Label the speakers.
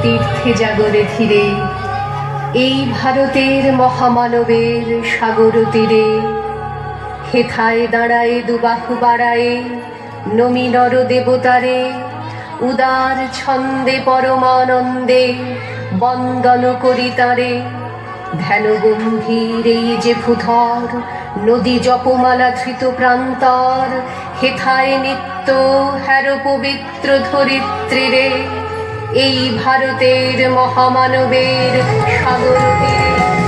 Speaker 1: তীর্থে জাগরে ধীরে, এই ভারতের মহামানবের সাগর তীরে। হেথায় দাঁড়ায়ে দুবাহু বাড়ায়ে নমি নর দেবতারে, উদার ছন্দে পরমানন্দে বন্দন করি তারে। ধ্যান গম্ভীর এই যে ভূধর, নদী জপমালা ধৃত প্রান্তর, হেথায় নিত্য হ্যার পবিত্র ধরিত্রীরে, এই ভারতের মহামানবের সাগর তীরে।